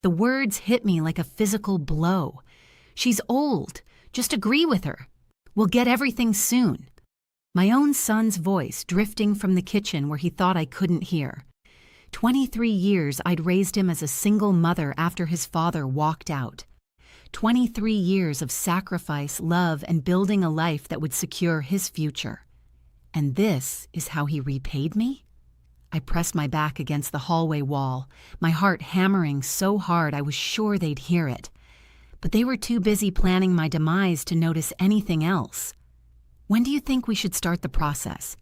The words hit me like a physical blow. She's old. Just agree with her. We'll get everything soon. My own son's voice drifting from the kitchen where he thought I couldn't hear. 23 years I'd raised him as a single mother after his father walked out. 23 years of sacrifice, love, and building a life that would secure his future. And this is how he repaid me? I pressed my back against the hallway wall, my heart hammering so hard I was sure they'd hear it. But they were too busy planning my demise to notice anything else. When do you think we should start the process?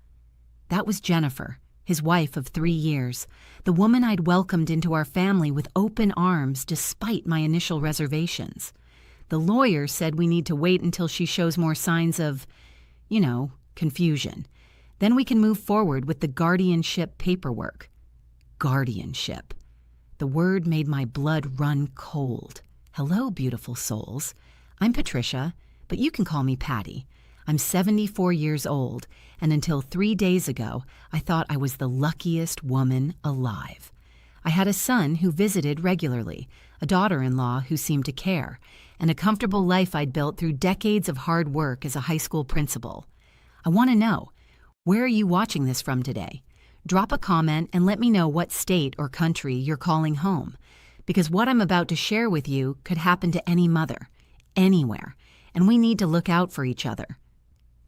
That was Jennifer, his wife of 3 years, the woman I'd welcomed into our family with open arms despite my initial reservations. The lawyer said we need to wait until she shows more signs of, confusion. Then we can move forward with the guardianship paperwork. Guardianship. The word made my blood run cold. Hello, beautiful souls. I'm Patricia, but you can call me Patty. I'm 74 years old, and until 3 days ago, I thought I was the luckiest woman alive. I had a son who visited regularly, a daughter-in-law who seemed to care, and a comfortable life I'd built through decades of hard work as a high school principal. I want to know, where are you watching this from today? Drop a comment and let me know what state or country you're calling home, because what I'm about to share with you could happen to any mother, anywhere, and we need to look out for each other.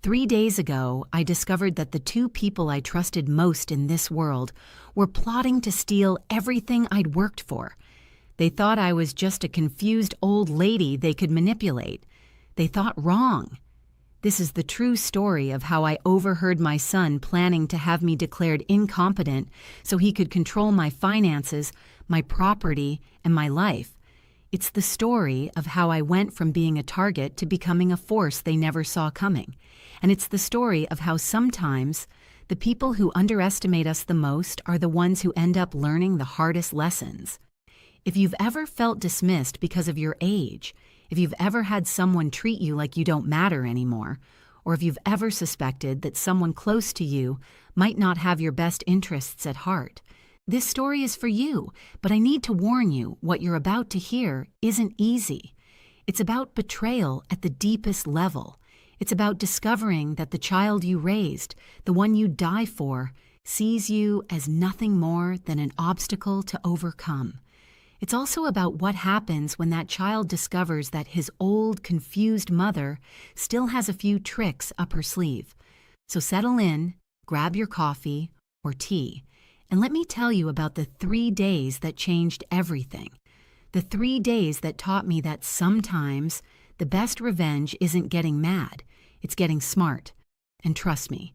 3 days ago, I discovered that the two people I trusted most in this world were plotting to steal everything I'd worked for. They thought I was just a confused old lady they could manipulate. They thought wrong. This is the true story of how I overheard my son planning to have me declared incompetent so he could control my finances, my property, and my life. It's the story of how I went from being a target to becoming a force they never saw coming. And it's the story of how sometimes the people who underestimate us the most are the ones who end up learning the hardest lessons. If you've ever felt dismissed because of your age, if you've ever had someone treat you like you don't matter anymore, or if you've ever suspected that someone close to you might not have your best interests at heart, this story is for you, but I need to warn you, what you're about to hear isn't easy. It's about betrayal at the deepest level. It's about discovering that the child you raised, the one you die for, sees you as nothing more than an obstacle to overcome. It's also about what happens when that child discovers that his old, confused mother still has a few tricks up her sleeve. So settle in, grab your coffee or tea, and let me tell you about the 3 days that changed everything. The 3 days that taught me that sometimes the best revenge isn't getting mad, it's getting smart. And trust me,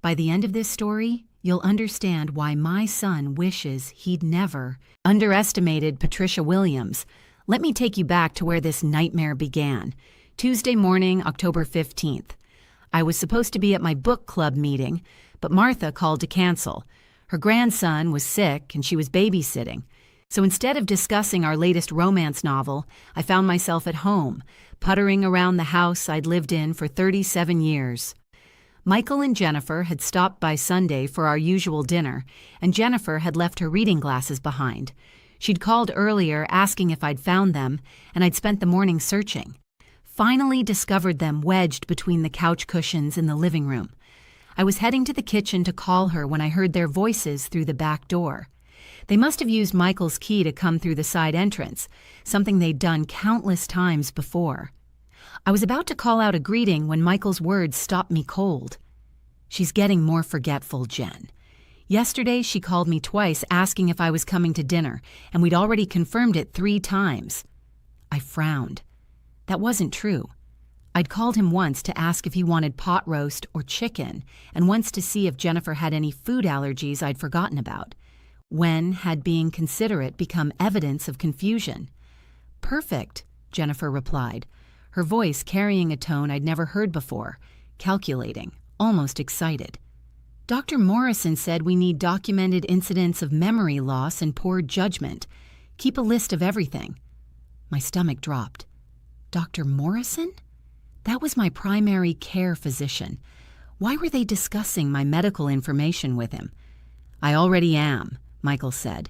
by the end of this story, you'll understand why my son wishes he'd never underestimated Patricia Williams. Let me take you back to where this nightmare began. Tuesday morning, October 15th. I was supposed to be at my book club meeting, but Martha called to cancel. Her grandson was sick and she was babysitting. So instead of discussing our latest romance novel, I found myself at home, puttering around the house I'd lived in for 37 years. Michael and Jennifer had stopped by Sunday for our usual dinner, and Jennifer had left her reading glasses behind. She'd called earlier asking if I'd found them, and I'd spent the morning searching. Finally discovered them wedged between the couch cushions in the living room. I was heading to the kitchen to call her when I heard their voices through the back door. They must have used Michael's key to come through the side entrance, something they'd done countless times before. I was about to call out a greeting when Michael's words stopped me cold. "She's getting more forgetful, Jen. Yesterday she called me twice asking if I was coming to dinner, and we'd already confirmed it 3 times. I frowned. That wasn't true. I'd called him once to ask if he wanted pot roast or chicken, and once to see if Jennifer had any food allergies I'd forgotten about. When had being considerate become evidence of confusion? "Perfect," Jennifer replied, her voice carrying a tone I'd never heard before, calculating, almost excited. "Dr. Morrison said we need documented incidents of memory loss and poor judgment. Keep a list of everything." My stomach dropped. Dr. Morrison? That was my primary care physician. Why were they discussing my medical information with him? "I already am," Michael said.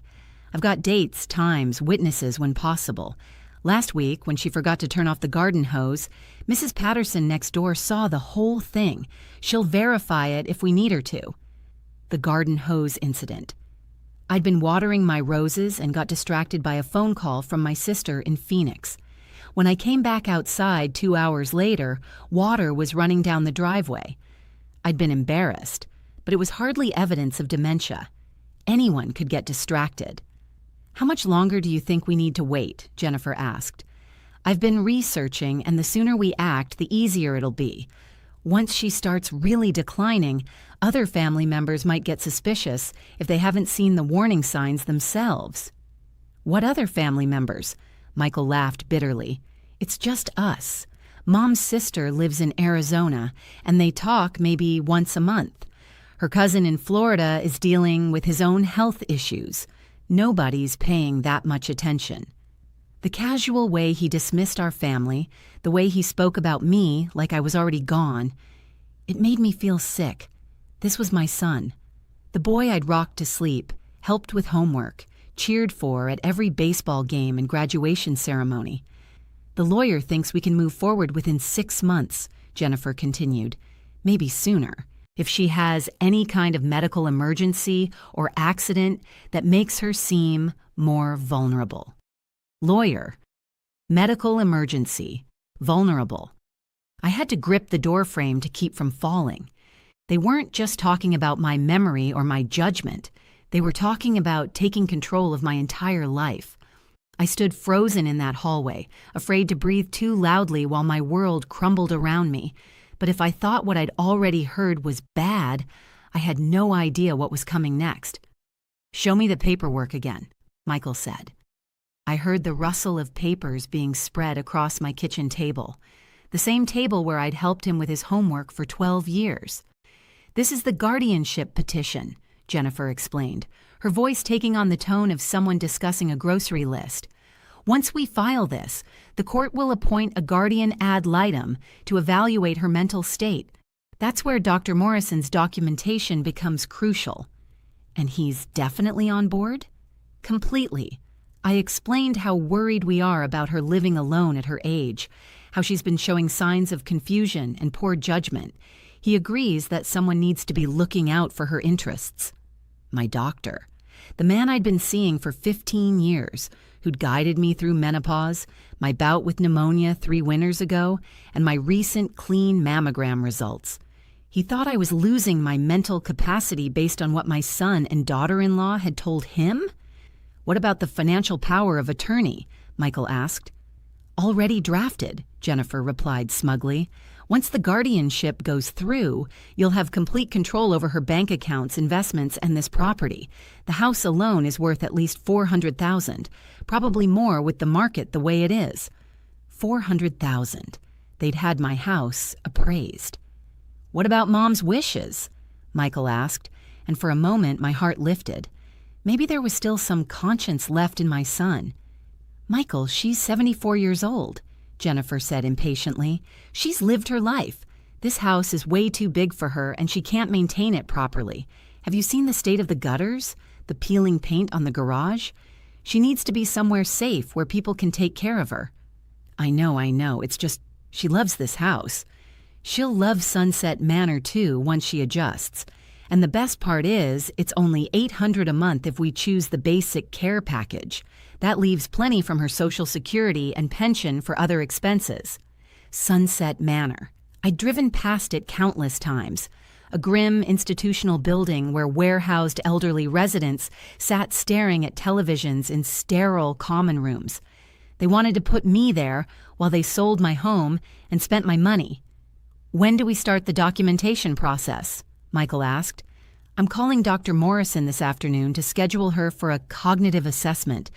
I've got dates, times, witnesses when possible. Last week, when she forgot to turn off the garden hose, Mrs. Patterson next door saw the whole thing. She'll verify it if we need her to. The garden hose incident. I'd been watering my roses and got distracted by a phone call from my sister in Phoenix. When I came back outside 2 hours later, water was running down the driveway. I'd been embarrassed, but it was hardly evidence of dementia. Anyone could get distracted. "How much longer do you think we need to wait?" Jennifer asked. "I've been researching, and the sooner we act, the easier it'll be. Once she starts really declining, other family members might get suspicious if they haven't seen the warning signs themselves." "What other family members?" Michael laughed bitterly. "It's just us. Mom's sister lives in Arizona, and they talk maybe once a month. Her cousin in Florida is dealing with his own health issues. Nobody's paying that much attention." The casual way he dismissed our family, the way he spoke about me like I was already gone, it made me feel sick. This was my son. The boy I'd rocked to sleep, helped with homework, cheered for at every baseball game and graduation ceremony. "The lawyer thinks we can move forward within 6 months," Jennifer continued. "Maybe sooner. If she has any kind of medical emergency or accident that makes her seem more vulnerable." Lawyer, medical emergency, vulnerable. I had to grip the doorframe to keep from falling. They weren't just talking about my memory or my judgment. They were talking about taking control of my entire life. I stood frozen in that hallway, afraid to breathe too loudly while my world crumbled around me. But if I thought what I'd already heard was bad, I had no idea what was coming next. "Show me the paperwork again," Michael said. I heard the rustle of papers being spread across my kitchen table, the same table where I'd helped him with his homework for 12 years. "This is the guardianship petition," Jennifer explained, her voice taking on the tone of someone discussing a grocery list. "Once we file this, the court will appoint a guardian ad litem to evaluate her mental state. That's where Dr. Morrison's documentation becomes crucial." "And he's definitely on board?" "Completely." I explained how worried we are about her living alone at her age, how she's been showing signs of confusion and poor judgment. He agrees that someone needs to be looking out for her interests. My doctor, the man I'd been seeing for 15 years, who'd guided me through menopause, my bout with pneumonia 3 winters ago, and my recent clean mammogram results. He thought I was losing my mental capacity based on what my son and daughter-in-law had told him? "What about the financial power of attorney?" Michael asked. "Already drafted," Jennifer replied smugly. "Once the guardianship goes through, you'll have complete control over her bank accounts, investments, and this property. The house alone is worth at least $400,000, probably more with the market the way it is." 400,000. They'd had my house appraised. "What about Mom's wishes?" Michael asked, and for a moment my heart lifted. Maybe there was still some conscience left in my son. "Michael, she's 74 years old," Jennifer said impatiently. "She's lived her life. This house is way too big for her and she can't maintain it properly. Have you seen the state of the gutters? The peeling paint on the garage? She needs to be somewhere safe where people can take care of her." I know. It's just, she loves this house. She'll love Sunset Manor too once she adjusts. And the best part is, it's only $800 a month if we choose the basic care package. That leaves plenty from her Social Security and pension for other expenses. Sunset Manor. I'd driven past it countless times. A grim institutional building where warehoused elderly residents sat staring at televisions in sterile common rooms. They wanted to put me there while they sold my home and spent my money. "When do we start the documentation process?" Michael asked. "I'm calling Dr. Morrison this afternoon to schedule her for a cognitive assessment.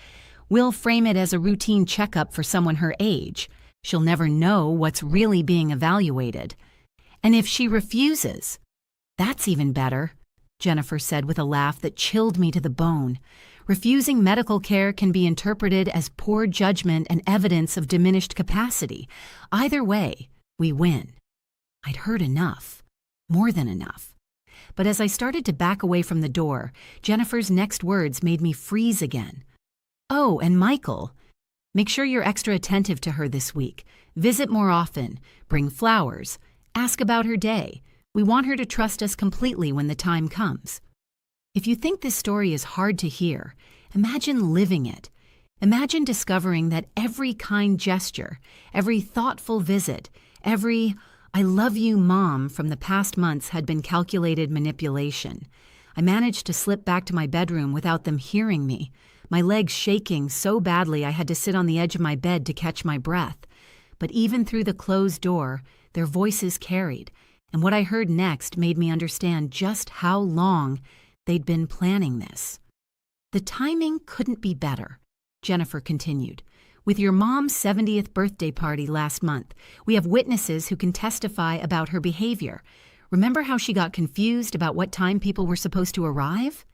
We'll frame it as a routine checkup for someone her age. She'll never know what's really being evaluated. And if she refuses?" "That's even better," Jennifer said with a laugh that chilled me to the bone. "Refusing medical care can be interpreted as poor judgment and evidence of diminished capacity. Either way, we win." I'd heard enough. More than enough. but as I started to back away from the door, Jennifer's next words made me freeze again. "Oh, and Michael, make sure you're extra attentive to her this week. Visit more often, bring flowers, ask about her day. We want her to trust us completely when the time comes." If you think this story is hard to hear, imagine living it. Imagine discovering that every kind gesture, every thoughtful visit, every "I love you, Mom" from the past months had been calculated manipulation. I managed to slip back to my bedroom without them hearing me, my legs shaking so badly I had to sit on the edge of my bed to catch my breath. But even through the closed door, their voices carried, and what I heard next made me understand just how long they'd been planning this. "The timing couldn't be better," Jennifer continued. "With your mom's 70th birthday party last month, we have witnesses who can testify about her behavior. Remember how she got confused about what time people were supposed to arrive?"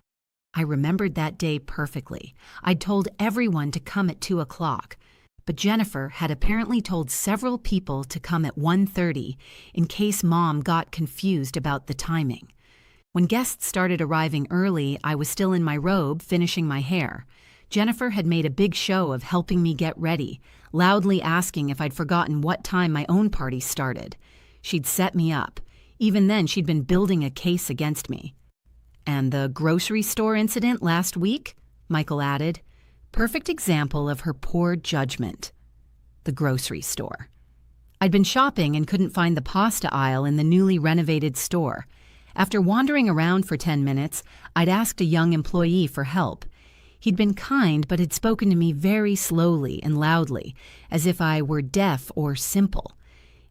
I remembered that day perfectly. I'd told everyone to come at 2 o'clock, but Jennifer had apparently told several people to come at 1:30 in case Mom got confused about the timing. When guests started arriving early, I was still in my robe, finishing my hair. Jennifer had made a big show of helping me get ready, loudly asking if I'd forgotten what time my own party started. She'd set me up. Even then, she'd been building a case against me. "And the grocery store incident last week?" Michael added. Perfect example of her poor judgment. The grocery store. I'd been shopping and couldn't find the pasta aisle in the newly renovated store. After wandering around for 10 minutes, I'd asked a young employee for help. He'd been kind, but had spoken to me very slowly and loudly, as if I were deaf or simple.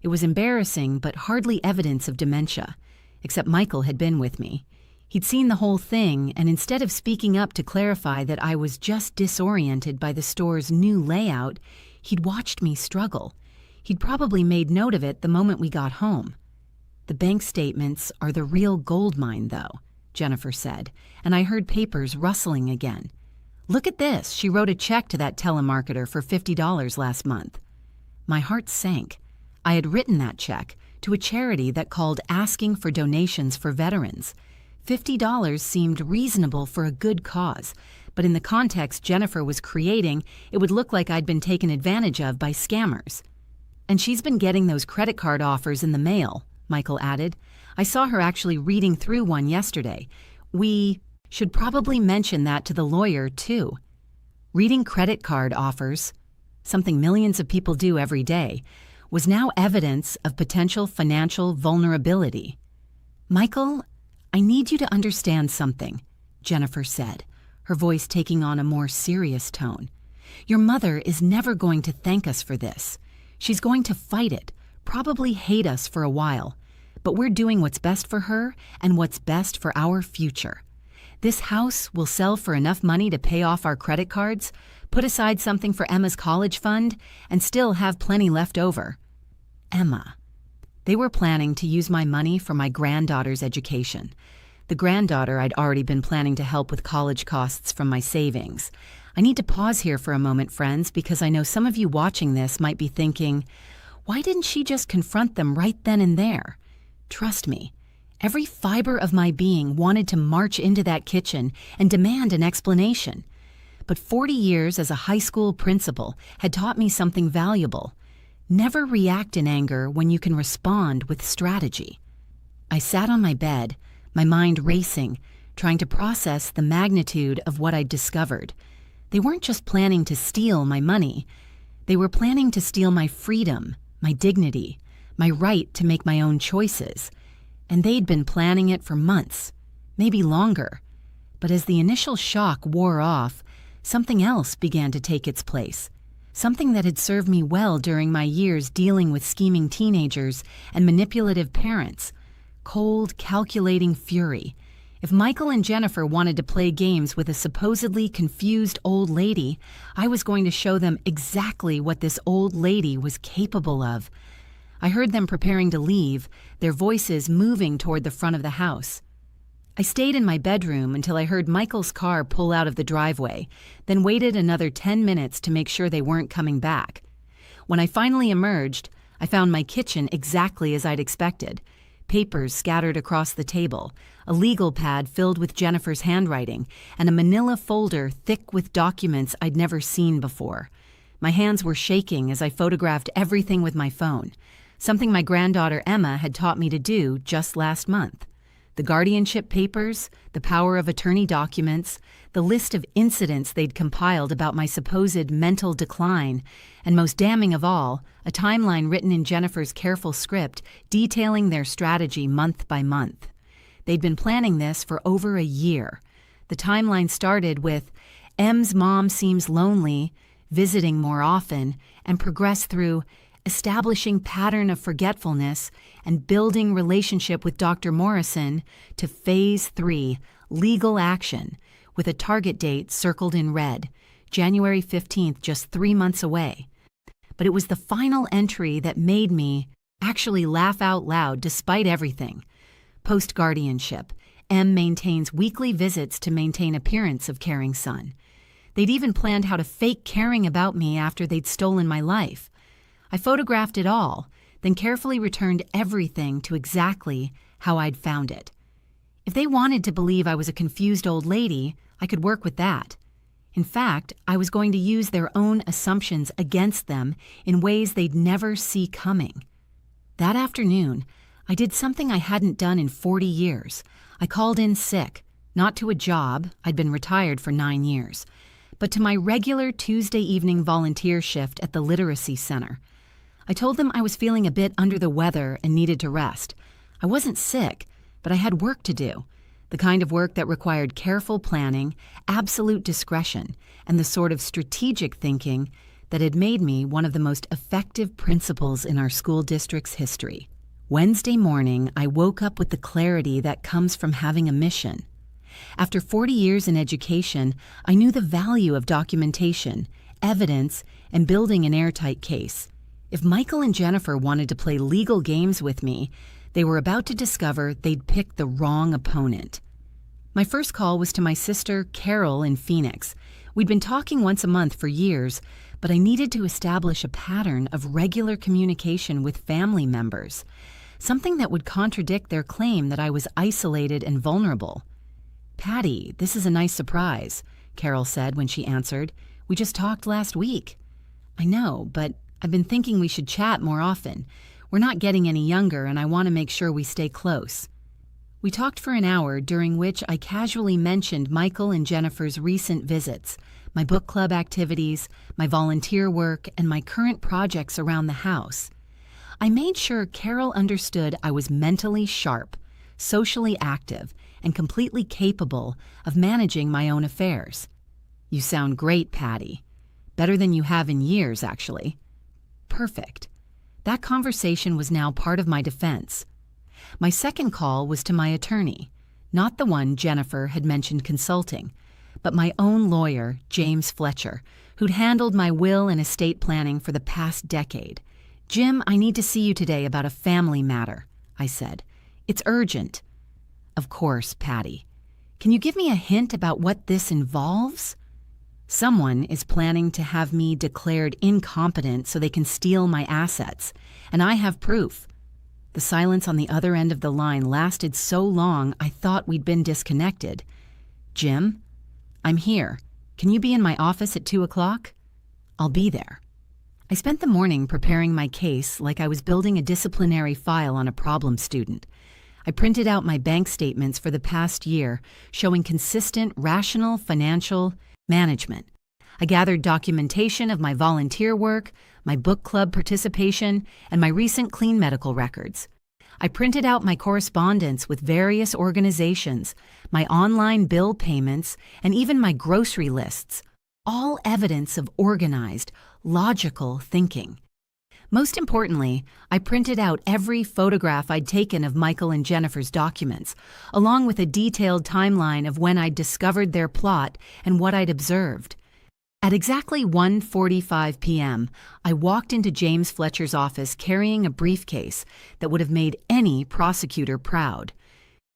It was embarrassing, but hardly evidence of dementia, except Michael had been with me. He'd seen the whole thing, and instead of speaking up to clarify that I was just disoriented by the store's new layout, he'd watched me struggle. He'd probably made note of it the moment we got home. "The bank statements are the real gold mine, though," Jennifer said, and I heard papers rustling again. "Look at this. She wrote a check to that telemarketer for $50 last month." My heart sank. I had written that check to a charity that called asking for donations for veterans. $50 seemed reasonable for a good cause, but in the context Jennifer was creating, it would look like I'd been taken advantage of by scammers. "And she's been getting those credit card offers in the mail," Michael added. "I saw her actually reading through one yesterday. We should probably mention that to the lawyer, too." Reading credit card offers, something millions of people do every day, was now evidence of potential financial vulnerability. "Michael, I need you to understand something," Jennifer said, her voice taking on a more serious tone. "Your mother is never going to thank us for this. She's going to fight it, probably hate us for a while, but we're doing what's best for her and what's best for our future. This house will sell for enough money to pay off our credit cards, put aside something for Emma's college fund, and still have plenty left over." Emma. They were planning to use my money for my granddaughter's education. The granddaughter I'd already been planning to help with college costs from my savings. I need to pause here for a moment, friends, because I know some of you watching this might be thinking, why didn't she just confront them right then and there? Trust me, every fiber of my being wanted to march into that kitchen and demand an explanation. But 40 years as a high school principal had taught me something valuable. Never react in anger when you can respond with strategy. I sat on my bed, my mind racing, trying to process the magnitude of what I'd discovered. They weren't just planning to steal my money. They were planning to steal my freedom, my dignity, my right to make my own choices. And they'd been planning it for months, maybe longer. But as the initial shock wore off, something else began to take its place. Something that had served me well during my years dealing with scheming teenagers and manipulative parents. Cold, calculating fury. If Michael and Jennifer wanted to play games with a supposedly confused old lady, I was going to show them exactly what this old lady was capable of. I heard them preparing to leave, their voices moving toward the front of the house. I stayed in my bedroom until I heard Michael's car pull out of the driveway, then waited another 10 minutes to make sure they weren't coming back. When I finally emerged, I found my kitchen exactly as I'd expected. Papers scattered across the table, a legal pad filled with Jennifer's handwriting, and a manila folder thick with documents I'd never seen before. My hands were shaking as I photographed everything with my phone, something my granddaughter Emma had taught me to do just last month. The guardianship papers, the power of attorney documents, the list of incidents they'd compiled about my supposed mental decline, and most damning of all, a timeline written in Jennifer's careful script detailing their strategy month by month. They'd been planning this for over a year. The timeline started with, M's mom seems lonely, visiting more often, and progressed through establishing pattern of forgetfulness and building relationship with Dr. Morrison to Phase 3, legal action, with a target date circled in red, January 15th, just 3 months away. But it was the final entry that made me actually laugh out loud despite everything. Post-guardianship, M maintains weekly visits to maintain appearance of caring son. They'd even planned how to fake caring about me after they'd stolen my life. I photographed it all, then carefully returned everything to exactly how I'd found it. If they wanted to believe I was a confused old lady, I could work with that. In fact, I was going to use their own assumptions against them in ways they'd never see coming. That afternoon, I did something I hadn't done in 40 years. I called in sick, not to a job, I'd been retired for 9 years, but to my regular Tuesday evening volunteer shift at the Literacy Center. I told them I was feeling a bit under the weather and needed to rest. I wasn't sick, but I had work to do, the kind of work that required careful planning, absolute discretion, and the sort of strategic thinking that had made me one of the most effective principals in our school district's history. Wednesday morning, I woke up with the clarity that comes from having a mission. After 40 years in education, I knew the value of documentation, evidence, and building an airtight case. If Michael and Jennifer wanted to play legal games with me, they were about to discover they'd picked the wrong opponent. My first call was to my sister, Carol, in Phoenix. We'd been talking once a month for years, but I needed to establish a pattern of regular communication with family members, something that would contradict their claim that I was isolated and vulnerable. "Patty, this is a nice surprise," Carol said when she answered. "We just talked last week." "I know, but I've been thinking we should chat more often. We're not getting any younger, and I want to make sure we stay close." We talked for an hour, during which I casually mentioned Michael and Jennifer's recent visits, my book club activities, my volunteer work, and my current projects around the house. I made sure Carol understood I was mentally sharp, socially active, and completely capable of managing my own affairs. "You sound great, Patty. Better than you have in years, actually." Perfect. That conversation was now part of my defense. My second call was to my attorney, not the one Jennifer had mentioned consulting, but my own lawyer, James Fletcher, who'd handled my will and estate planning for the past decade. "Jim, I need to see you today about a family matter," I said. "It's urgent." "Of course, Patty. Can you give me a hint about what this involves?" "Someone is planning to have me declared incompetent so they can steal my assets, and I have proof." The silence on the other end of the line lasted so long I thought we'd been disconnected. "Jim, I'm here. Can you be in my office at 2 o'clock? "I'll be there." I spent the morning preparing my case like I was building a disciplinary file on a problem student. I printed out my bank statements for the past year, showing consistent, rational financial management. I gathered documentation of my volunteer work, my book club participation, and my recent clean medical records. I printed out my correspondence with various organizations, my online bill payments, and even my grocery lists, all evidence of organized, logical thinking. Most importantly, I printed out every photograph I'd taken of Michael and Jennifer's documents, along with a detailed timeline of when I'd discovered their plot and what I'd observed. At exactly 1:45 p.m., I walked into James Fletcher's office carrying a briefcase that would have made any prosecutor proud.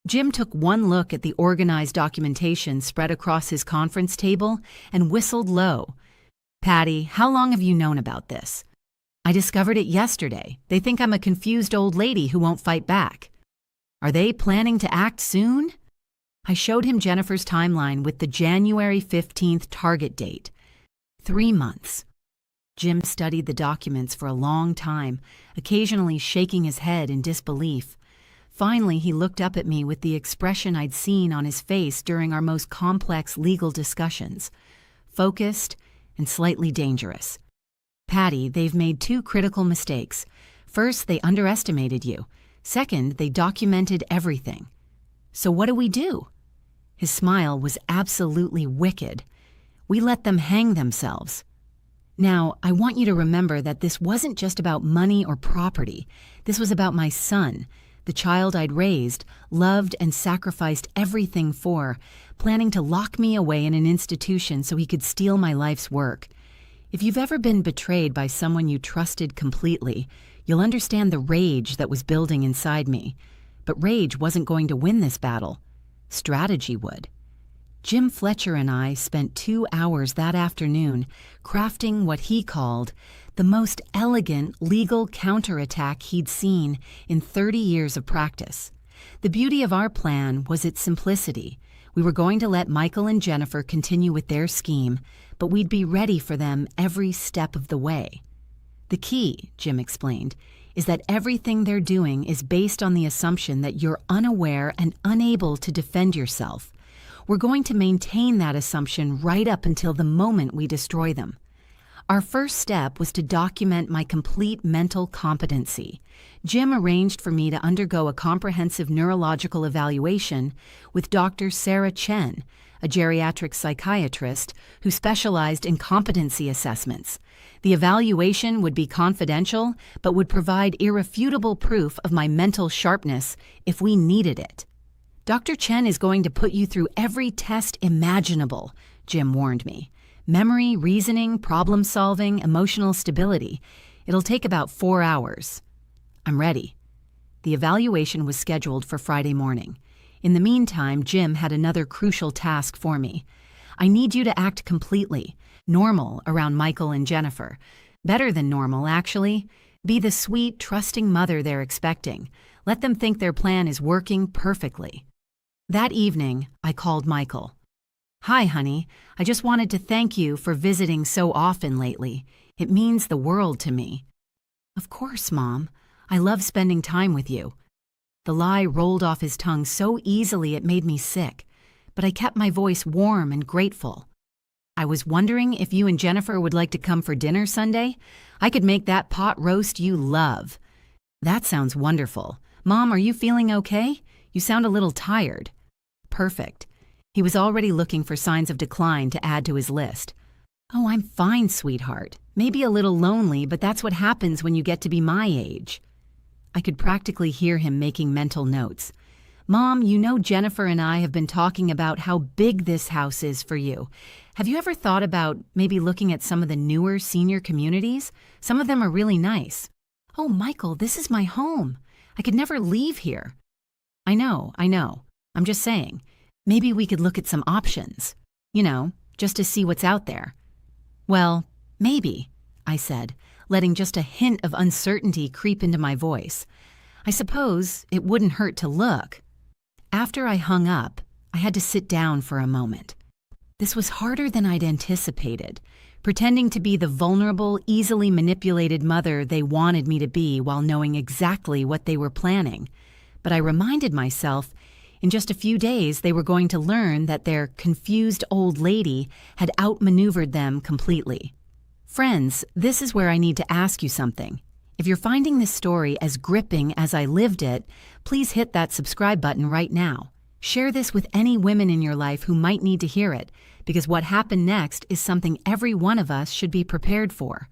Jim took one look at the organized documentation spread across his conference table and whistled low. "Patty, how long have you known about this?" "I discovered it yesterday. They think I'm a confused old lady who won't fight back." Are they planning to act soon? I showed him Jennifer's timeline with the January 15th target date. 3 months. Jim studied the documents for a long time, occasionally shaking his head in disbelief. Finally, he looked up at me with the expression I'd seen on his face during our most complex legal discussions. Focused and slightly dangerous. Patty, they've made 2 critical mistakes. First, they underestimated you. Second, they documented everything. So what do we do? His smile was absolutely wicked. We let them hang themselves. Now, I want you to remember that this wasn't just about money or property. This was about my son, the child I'd raised, loved, and sacrificed everything for, planning to lock me away in an institution so he could steal my life's work. If you've ever been betrayed by someone you trusted completely, you'll understand the rage that was building inside me. But rage wasn't going to win this battle. Strategy would. Jim Fletcher and I spent 2 hours that afternoon crafting what he called the most elegant legal counterattack he'd seen in 30 years of practice. The beauty of our plan was its simplicity. We were going to let Michael and Jennifer continue with their scheme, but we'd be ready for them every step of the way. The key, Jim explained, is that everything they're doing is based on the assumption that you're unaware and unable to defend yourself. We're going to maintain that assumption right up until the moment we destroy them. Our first step was to document my complete mental competency. Jim arranged for me to undergo a comprehensive neurological evaluation with Dr. Sarah Chen, a geriatric psychiatrist who specialized in competency assessments. The evaluation would be confidential, but would provide irrefutable proof of my mental sharpness if we needed it. Dr. Chen is going to put you through every test imaginable, Jim warned me. Memory, reasoning, problem solving, emotional stability. It'll take about 4 hours. I'm ready. The evaluation was scheduled for Friday morning. In the meantime, Jim had another crucial task for me. I need you to act completely, normal around Michael and Jennifer. Better than normal, actually. Be the sweet, trusting mother they're expecting. Let them think their plan is working perfectly. That evening, I called Michael. Hi, honey. I just wanted to thank you for visiting so often lately. It means the world to me. Of course, Mom. I love spending time with you. The lie rolled off his tongue so easily it made me sick, but I kept my voice warm and grateful. I was wondering if you and Jennifer would like to come for dinner Sunday. I could make that pot roast you love. That sounds wonderful. Mom, are you feeling okay? You sound a little tired. Perfect. He was already looking for signs of decline to add to his list. Oh, I'm fine, sweetheart. Maybe a little lonely, but that's what happens when you get to be my age. I could practically hear him making mental notes. Mom, you know Jennifer and I have been talking about how big this house is for you. Have you ever thought about maybe looking at some of the newer senior communities? Some of them are really nice. Oh, Michael, this is my home. I could never leave here. I know. I'm just saying, maybe we could look at some options. You know, just to see what's out there. Well, maybe, I said, letting just a hint of uncertainty creep into my voice. I suppose it wouldn't hurt to look. After I hung up, I had to sit down for a moment. This was harder than I'd anticipated, pretending to be the vulnerable, easily manipulated mother they wanted me to be while knowing exactly what they were planning. But I reminded myself, in just a few days they were going to learn that their confused old lady had outmaneuvered them completely. Friends, this is where I need to ask you something. If you're finding this story as gripping as I lived it, please hit that subscribe button right now. Share this with any women in your life who might need to hear it, because what happened next is something every one of us should be prepared for.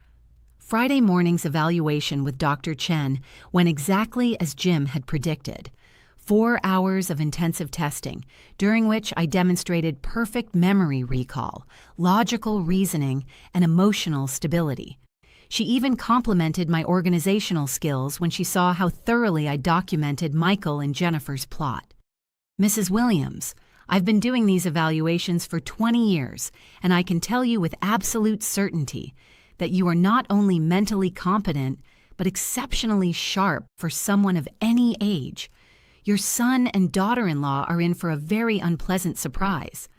Friday morning's evaluation with Dr. Chen went exactly as Jim had predicted. 4 hours of intensive testing, during which I demonstrated perfect memory recall, logical reasoning, and emotional stability. She even complimented my organizational skills when she saw how thoroughly I documented Michael and Jennifer's plot. Mrs. Williams, I've been doing these evaluations for 20 years, and I can tell you with absolute certainty that you are not only mentally competent, but exceptionally sharp for someone of any age. Your son and daughter-in-law are in for a very unpleasant surprise.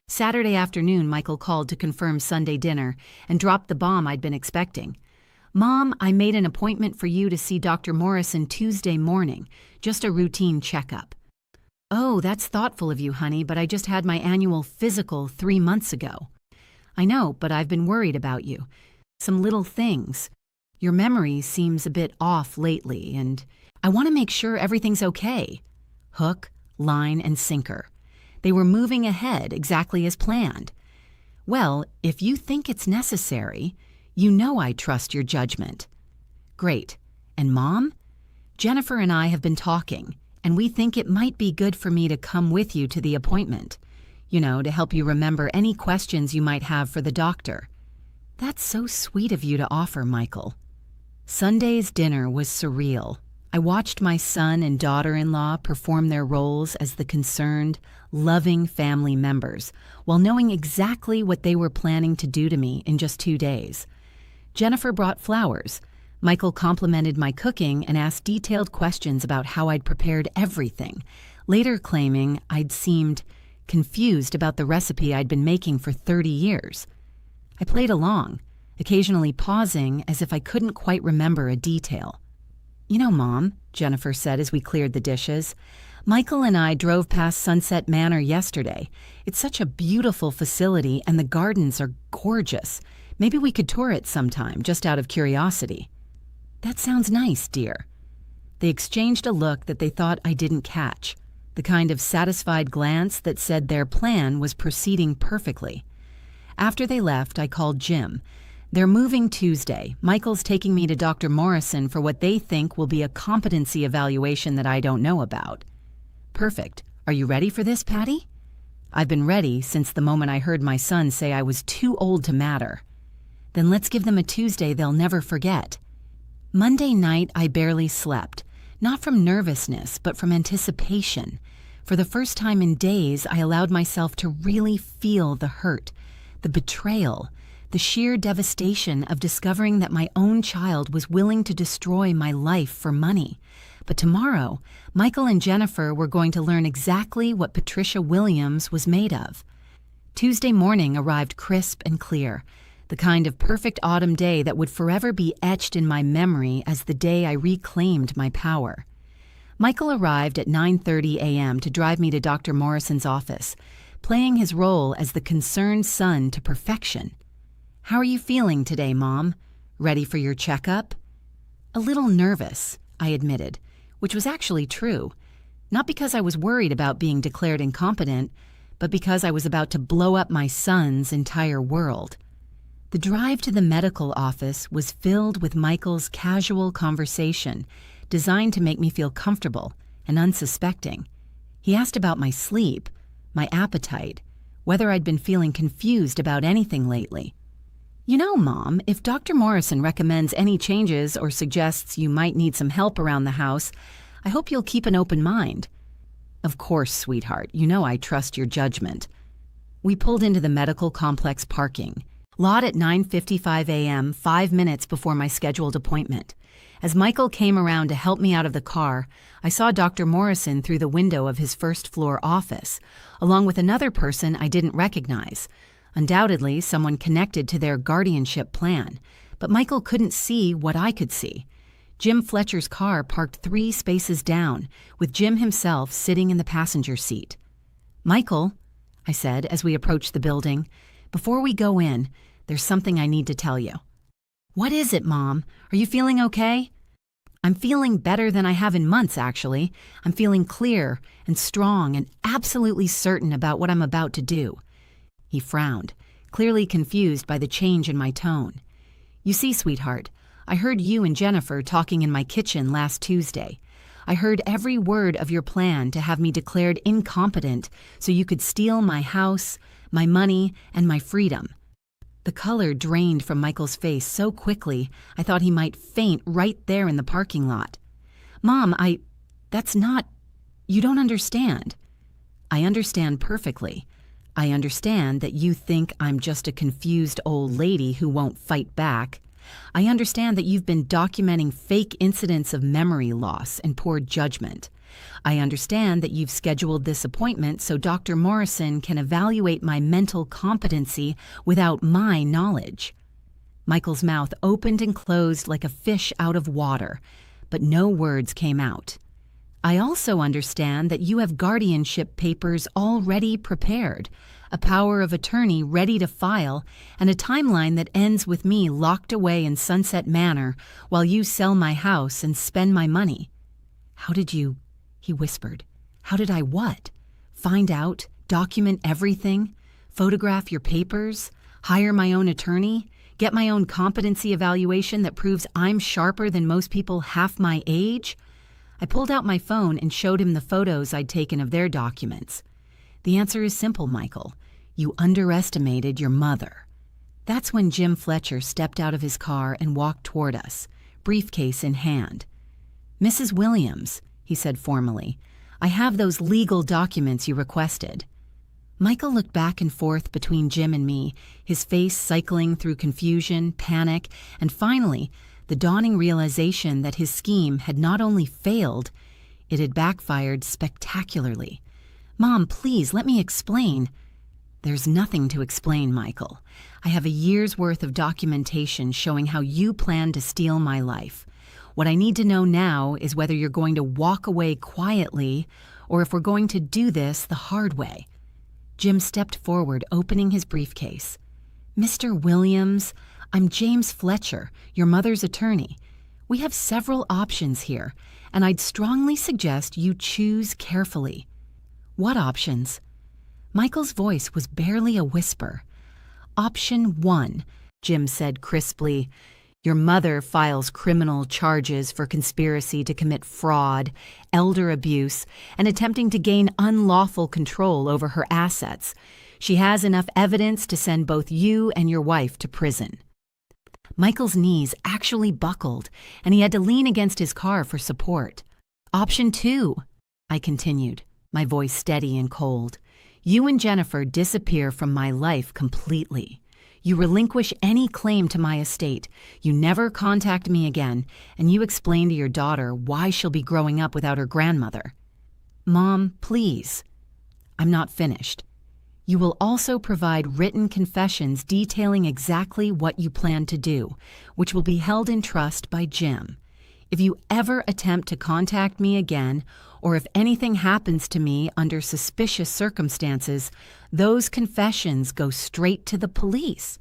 Saturday afternoon, Michael called to confirm Sunday dinner and dropped the bomb I'd been expecting. Mom, I made an appointment for you to see Dr. Morrison Tuesday morning, just a routine checkup. Oh, that's thoughtful of you, honey, but I just had my annual physical 3 months ago. I know, but I've been worried about you. Some little things. Your memory seems a bit off lately, and I want to make sure everything's okay. Hook, line, and sinker. They were moving ahead exactly as planned. Well, if you think it's necessary, you know I trust your judgment. Great. And Mom? Jennifer and I have been talking, and we think it might be good for me to come with you to the appointment. You know, to help you remember any questions you might have for the doctor. That's so sweet of you to offer, Michael. Sunday's dinner was surreal. I watched my son and daughter-in-law perform their roles as the concerned, loving family members, while knowing exactly what they were planning to do to me in just 2 days. Jennifer brought flowers. Michael complimented my cooking and asked detailed questions about how I'd prepared everything, later claiming I'd seemed confused about the recipe I'd been making for 30 years. I played along, occasionally pausing as if I couldn't quite remember a detail. You know, Mom, Jennifer said as we cleared the dishes, Michael and I drove past Sunset Manor yesterday. It's such a beautiful facility and the gardens are gorgeous. Maybe we could tour it sometime, just out of curiosity. That sounds nice, dear. They exchanged a look that they thought I didn't catch, the kind of satisfied glance that said their plan was proceeding perfectly. After they left, I called Jim. They're moving Tuesday. Michael's taking me to Dr. Morrison for what they think will be a competency evaluation that I don't know about. Perfect. Are you ready for this, Patty? I've been ready since the moment I heard my son say I was too old to matter. Then let's give them a Tuesday they'll never forget. Monday night, I barely slept, not from nervousness, but from anticipation. For the first time in days, I allowed myself to really feel the hurt, the betrayal, the sheer devastation of discovering that my own child was willing to destroy my life for money. But tomorrow, Michael and Jennifer were going to learn exactly what Patricia Williams was made of. Tuesday morning arrived crisp and clear, the kind of perfect autumn day that would forever be etched in my memory as the day I reclaimed my power. Michael arrived at 9:30 a.m. to drive me to Dr. Morrison's office, playing his role as the concerned son to perfection. How are you feeling today, Mom? Ready for your checkup? A little nervous, I admitted, which was actually true. Not because I was worried about being declared incompetent, but because I was about to blow up my son's entire world. The drive to the medical office was filled with Michael's casual conversation, designed to make me feel comfortable and unsuspecting. He asked about my sleep, my appetite, whether I'd been feeling confused about anything lately. You know, Mom, if Dr. Morrison recommends any changes or suggests you might need some help around the house, I hope you'll keep an open mind. Of course, sweetheart, you know I trust your judgment. We pulled into the medical complex parking lot at 9:55 a.m., 5 minutes before my scheduled appointment. As Michael came around to help me out of the car, I saw Dr. Morrison through the window of his first-floor office, along with another person I didn't recognize. Undoubtedly, someone connected to their guardianship plan, but Michael couldn't see what I could see. Jim Fletcher's car parked 3 spaces down, with Jim himself sitting in the passenger seat. Michael, I said as we approached the building, before we go in, there's something I need to tell you. What is it, Mom? Are you feeling okay? I'm feeling better than I have in months, actually. I'm feeling clear and strong and absolutely certain about what I'm about to do. He frowned, clearly confused by the change in my tone. You see, sweetheart, I heard you and Jennifer talking in my kitchen last Tuesday. I heard every word of your plan to have me declared incompetent so you could steal my house, my money, and my freedom. The color drained from Michael's face so quickly I thought he might faint right there in the parking lot. Mom, that's not... You don't understand. I understand perfectly. I understand that you think I'm just a confused old lady who won't fight back. I understand that you've been documenting fake incidents of memory loss and poor judgment. I understand that you've scheduled this appointment so Dr. Morrison can evaluate my mental competency without my knowledge." Michael's mouth opened and closed like a fish out of water, but no words came out. "I also understand that you have guardianship papers already prepared, a power of attorney ready to file, and a timeline that ends with me locked away in Sunset Manor while you sell my house and spend my money." "How did you," he whispered, "how did I what? Find out, document everything, photograph your papers, hire my own attorney, get my own competency evaluation that proves I'm sharper than most people half my age?" I pulled out my phone and showed him the photos I'd taken of their documents. "The answer is simple, Michael. You underestimated your mother." That's when Jim Fletcher stepped out of his car and walked toward us, briefcase in hand. "Mrs. Williams," he said formally, "I have those legal documents you requested." Michael looked back and forth between Jim and me, his face cycling through confusion, panic, and finally, the dawning realization that his scheme had not only failed, it had backfired spectacularly. "Mom, please, let me explain." "There's nothing to explain, Michael. I have a year's worth of documentation showing how you plan to steal my life. What I need to know now is whether you're going to walk away quietly or if we're going to do this the hard way." Jim stepped forward, opening his briefcase. "Mr. Williams, I'm James Fletcher, your mother's attorney. We have several options here, and I'd strongly suggest you choose carefully." "What options?" Michael's voice was barely a whisper. "Option 1, Jim said crisply. "Your mother files criminal charges for conspiracy to commit fraud, elder abuse, and attempting to gain unlawful control over her assets. She has enough evidence to send both you and your wife to prison." Michael's knees actually buckled, and he had to lean against his car for support. "Option 2, I continued, my voice steady and cold. "You and Jennifer disappear from my life completely. You relinquish any claim to my estate, you never contact me again, and you explain to your daughter why she'll be growing up without her grandmother." "Mom, please." "I'm not finished. You will also provide written confessions detailing exactly what you plan to do, which will be held in trust by Jim. If you ever attempt to contact me again, or if anything happens to me under suspicious circumstances, those confessions go straight to the police."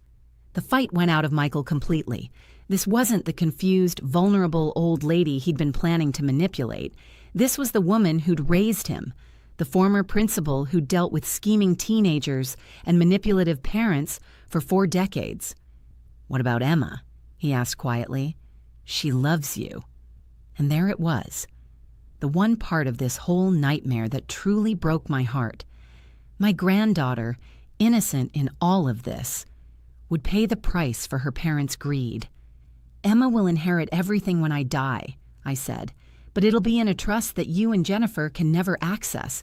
The fight went out of Michael completely. This wasn't the confused, vulnerable old lady he'd been planning to manipulate. This was the woman who'd raised him, the former principal who dealt with scheming teenagers and manipulative parents for 4 decades. "What about Emma?" he asked quietly. "She loves you." And there it was, the one part of this whole nightmare that truly broke my heart. My granddaughter, innocent in all of this, would pay the price for her parents' greed. "Emma will inherit everything when I die," I said, "but it'll be in a trust that you and Jennifer can never access.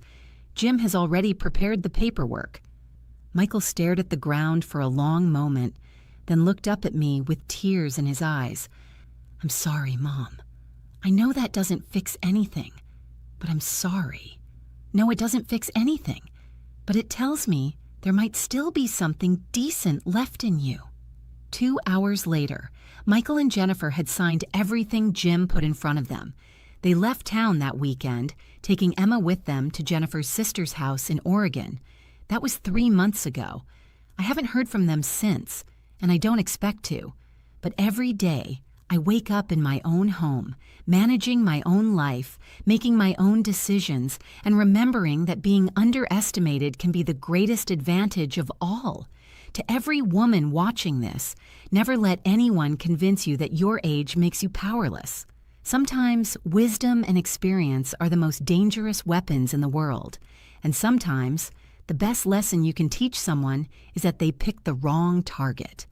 Jim has already prepared the paperwork." Michael stared at the ground for a long moment, then looked up at me with tears in his eyes. "I'm sorry, Mom. I know that doesn't fix anything, but I'm sorry. No, it doesn't fix anything, but it tells me there might still be something decent left in you." 2 hours later, Michael and Jennifer had signed everything Jim put in front of them. They left town that weekend, taking Emma with them to Jennifer's sister's house in Oregon. That was 3 months ago. I haven't heard from them since, and I don't expect to. But every day, I wake up in my own home, managing my own life, making my own decisions, and remembering that being underestimated can be the greatest advantage of all. To every woman watching this, never let anyone convince you that your age makes you powerless. Sometimes wisdom and experience are the most dangerous weapons in the world, and sometimes the best lesson you can teach someone is that they pick the wrong target.